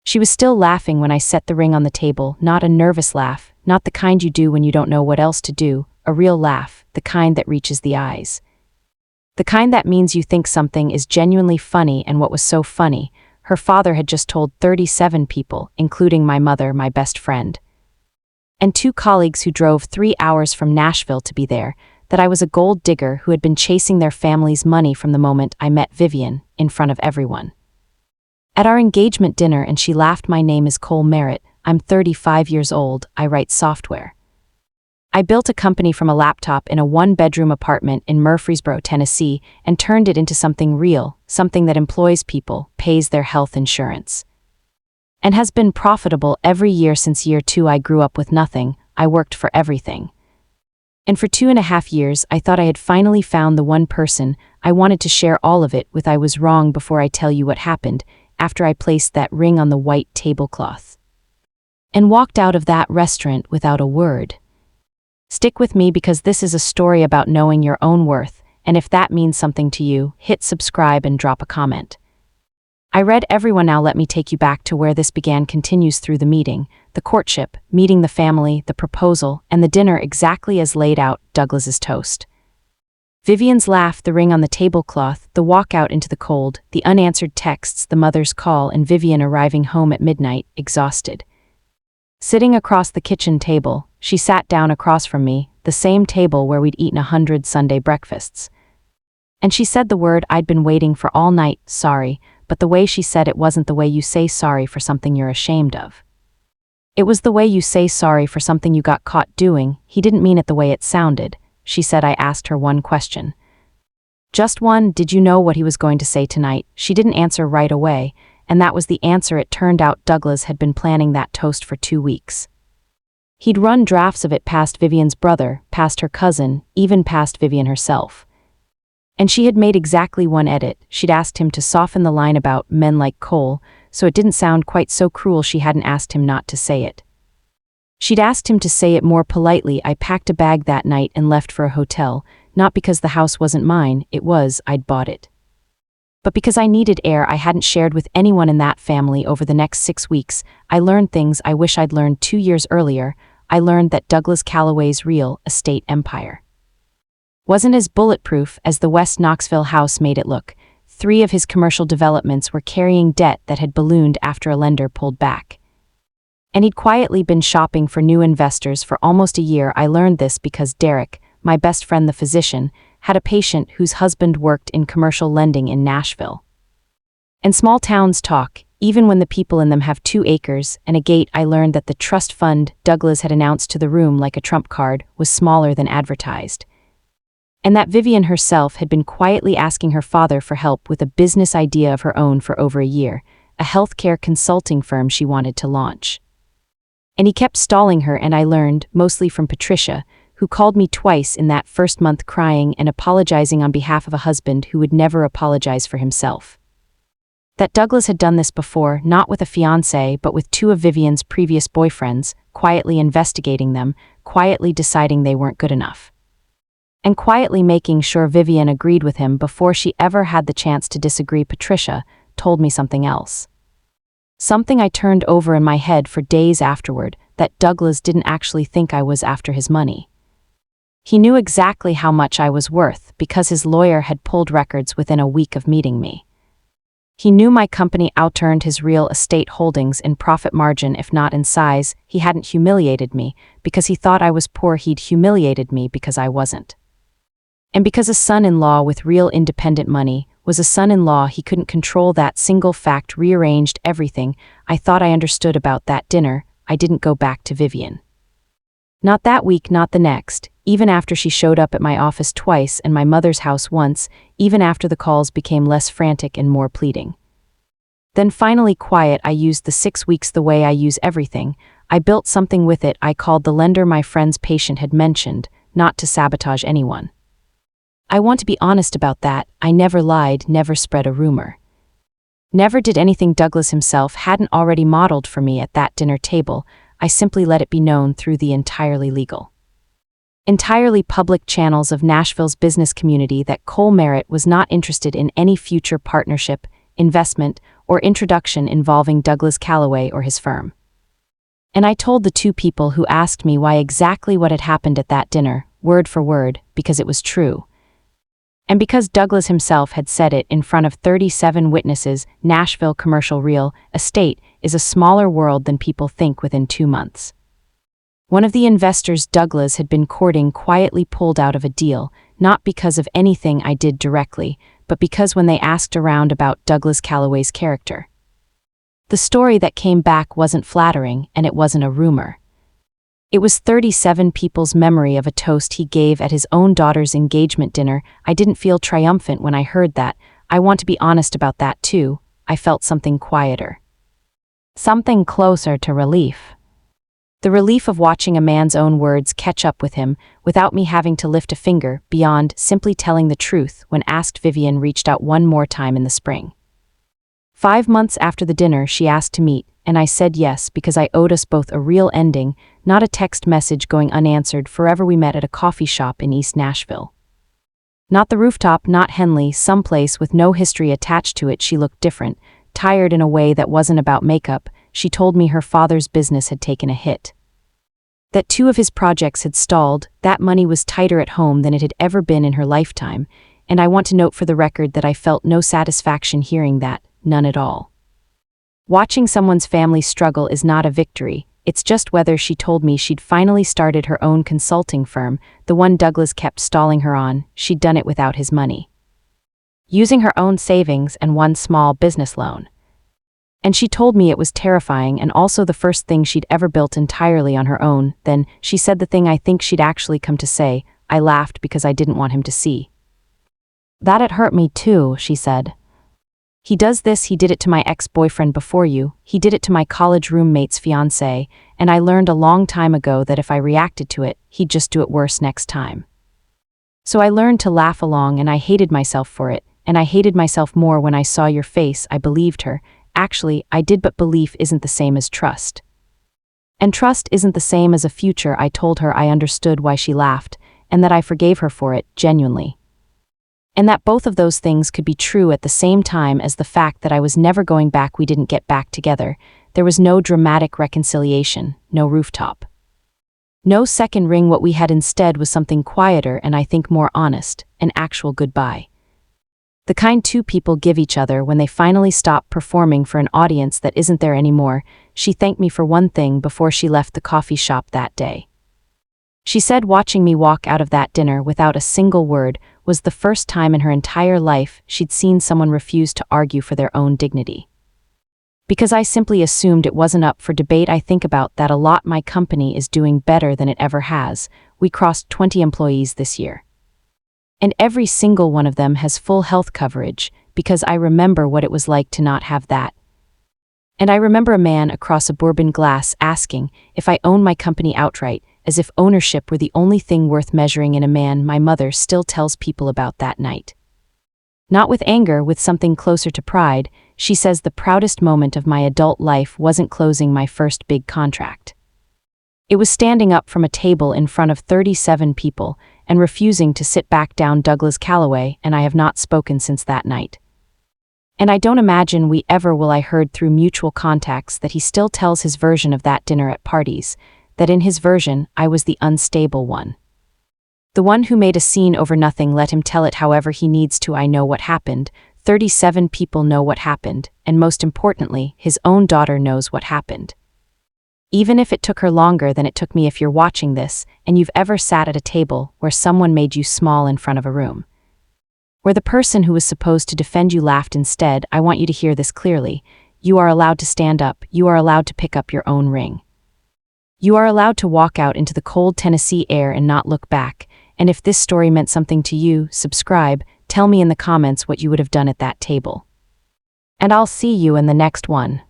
She was still laughing when I set the ring on the table, not a nervous laugh, not the kind you do when you don't know what else to do, a real laugh, the kind that reaches the eyes. The kind that means you think something is genuinely funny, and what was so funny, her father had just told 37 people, including my mother, my best friend, and 2 colleagues who drove 3 hours from Nashville to be there, that I was a gold digger who had been chasing their family's money from the moment I met Vivian, in front of everyone. At our engagement dinner, and she laughed. My name is Cole Merritt, I'm 35 years old, I write software. I built a company from a laptop in a 1-bedroom apartment in Murfreesboro, Tennessee, and turned it into something real, something that employs people, pays their health insurance, and has been profitable every year since year 2. I grew up with nothing, I worked for everything. And for 2.5 years, I thought I had finally found the one person I wanted to share all of it with. I was wrong. Before I tell you what happened, after I placed that ring on the white tablecloth and walked out of that restaurant without a word. Stick with me, because this is a story about knowing your own worth, and if that means something to you, hit subscribe and drop a comment. I read everyone. Now let me take you back to where this began. Continues through the meeting, the courtship, meeting the family, the proposal, and the dinner exactly as laid out. Douglas's toast, Vivian's laugh, the ring on the tablecloth, the walk out into the cold, the unanswered texts, the mother's call, and Vivian arriving home at midnight, exhausted. Sitting across the kitchen table, she sat down across from me, the same table where we'd eaten 100 Sunday breakfasts. And she said the word I'd been waiting for all night, sorry, but the way she said it wasn't the way you say sorry for something you're ashamed of. It was the way you say sorry for something you got caught doing. He didn't mean it the way it sounded, she said. I asked her one question. Just one. Did you know what he was going to say tonight? She didn't answer right away, and that was the answer. It turned out Douglas had been planning that toast for 2 weeks. He'd run drafts of it past Vivian's brother, past her cousin, even past Vivian herself. And she had made exactly one edit. She'd asked him to soften the line about men like Cole, so it didn't sound quite so cruel. She hadn't asked him not to say it. She'd asked him to say it more politely. I packed a bag that night and left for a hotel, not because the house wasn't mine, it was, I'd bought it, but because I needed air I hadn't shared with anyone in that family. Over the next 6 weeks, I learned things I wish I'd learned 2 years earlier. I learned that Douglas Calloway's real estate empire wasn't as bulletproof as the West Knoxville house made it look. 3 of his commercial developments were carrying debt that had ballooned after a lender pulled back. And he'd quietly been shopping for new investors for almost a year. I learned this because Derek, my best friend the physician, had a patient whose husband worked in commercial lending in Nashville. And small towns talk, even when the people in them have 2 acres and a gate. I learned that the trust fund Douglas had announced to the room like a trump card was smaller than advertised, and that Vivian herself had been quietly asking her father for help with a business idea of her own for over a year, a healthcare consulting firm she wanted to launch. And he kept stalling her, and I learned, mostly from Patricia, who called me twice in that first month crying and apologizing on behalf of a husband who would never apologize for himself, that Douglas had done this before, not with a fiancée but with 2 of Vivian's previous boyfriends, quietly investigating them, quietly deciding they weren't good enough, and quietly making sure Vivian agreed with him before she ever had the chance to disagree. Patricia told me something else, something I turned over in my head for days afterward, that Douglas didn't actually think I was after his money. He knew exactly how much I was worth because his lawyer had pulled records within a week of meeting me. He knew my company outearned his real estate holdings in profit margin, if not in size. He hadn't humiliated me because he thought I was poor. He'd humiliated me because I wasn't. And because a son-in-law with real independent money was a son-in-law, he couldn't control. That single fact rearranged everything I thought I understood about that dinner. I didn't go back to Vivian. Not that week, not the next, even after she showed up at my office twice and my mother's house once, even after the calls became less frantic and more pleading. Then finally quiet. I used the 6 weeks the way I use everything. I built something with it. I called the lender my friend's patient had mentioned, not to sabotage anyone. I want to be honest about that. I never lied, never spread a rumor. Never did anything Douglas himself hadn't already modeled for me at that dinner table. I simply let it be known through the entirely legal, entirely public channels of Nashville's business community that Cole Merritt was not interested in any future partnership, investment, or introduction involving Douglas Calloway or his firm. And I told the two people who asked me why exactly what had happened at that dinner, word for word, because it was true. And because Douglas himself had said it in front of 37 witnesses, Nashville commercial real estate is a smaller world than people think within 2 months. One of the investors Douglas had been courting quietly pulled out of a deal, not because of anything I did directly, but because when they asked around about Douglas Calloway's character. The story that came back wasn't flattering, and it wasn't a rumor. It was 37 people's memory of a toast he gave at his own daughter's engagement dinner. I didn't feel triumphant when I heard that. I want to be honest about that too. I felt something quieter. Something closer to relief. The relief of watching a man's own words catch up with him without me having to lift a finger beyond simply telling the truth when asked. Vivian reached out one more time in the spring. 5 months after the dinner, she asked to meet, and I said yes because I owed us both a real ending, not a text message going unanswered. Forever we met at a coffee shop in East Nashville. Not the rooftop, not Henley, someplace with no history attached to it. She looked different, tired in a way that wasn't about makeup. She told me her father's business had taken a hit. That 2 of his projects had stalled, that money was tighter at home than it had ever been in her lifetime, and I want to note for the record that I felt no satisfaction hearing that, none at all. Watching someone's family struggle is not a victory, it's just whether. She told me she'd finally started her own consulting firm, the one Douglas kept stalling her on. She'd done it without his money, using her own savings and one small business loan. And she told me it was terrifying and also the first thing she'd ever built entirely on her own. Then, she said the thing I think she'd actually come to say. I laughed because I didn't want him to see. That it hurt me too, she said. He does this, he did it to my ex-boyfriend before you, he did it to my college roommate's fiancée, and I learned a long time ago that if I reacted to it, he'd just do it worse next time. So I learned to laugh along and I hated myself for it, and I hated myself more when I saw your face. I believed her. Actually, I did, but belief isn't the same as trust. And trust isn't the same as a future. I told her I understood why she laughed, and that I forgave her for it, genuinely. And that both of those things could be true at the same time as the fact that I was never going back. We didn't get back together. There was no dramatic reconciliation, no rooftop, no second ring. What we had instead was something quieter and I think more honest, an actual goodbye. The kind 2 people give each other when they finally stop performing for an audience that isn't there anymore. She thanked me for one thing before she left the coffee shop that day. She said watching me walk out of that dinner without a single word was the first time in her entire life she'd seen someone refuse to argue for their own dignity. Because I simply assumed it wasn't up for debate. I think about that a lot. My company is doing better than it ever has. We crossed 20 employees this year. And every single one of them has full health coverage, because I remember what it was like to not have that. And I remember a man across a bourbon glass asking if I owned my company outright, as if ownership were the only thing worth measuring in a man. My mother still tells people about that night. Not with anger, with something closer to pride. She says the proudest moment of my adult life wasn't closing my first big contract. It was standing up from a table in front of 37 people and refusing to sit back down. Douglas Calloway and I have not spoken since that night. And I don't imagine we ever will. I heard through mutual contacts that he still tells his version of that dinner at parties, that in his version, I was the unstable one. The one who made a scene over nothing. Let him tell it however he needs to. I know what happened. 37 people know what happened, and most importantly, his own daughter knows what happened. Even if it took her longer than it took me. If you're watching this, and you've ever sat at a table where someone made you small in front of a room, where the person who was supposed to defend you laughed instead, I want you to hear this clearly. You are allowed to stand up. You are allowed to pick up your own ring. You are allowed to walk out into the cold Tennessee air and not look back. And if this story meant something to you, subscribe, tell me in the comments what you would have done at that table. And I'll see you in the next one.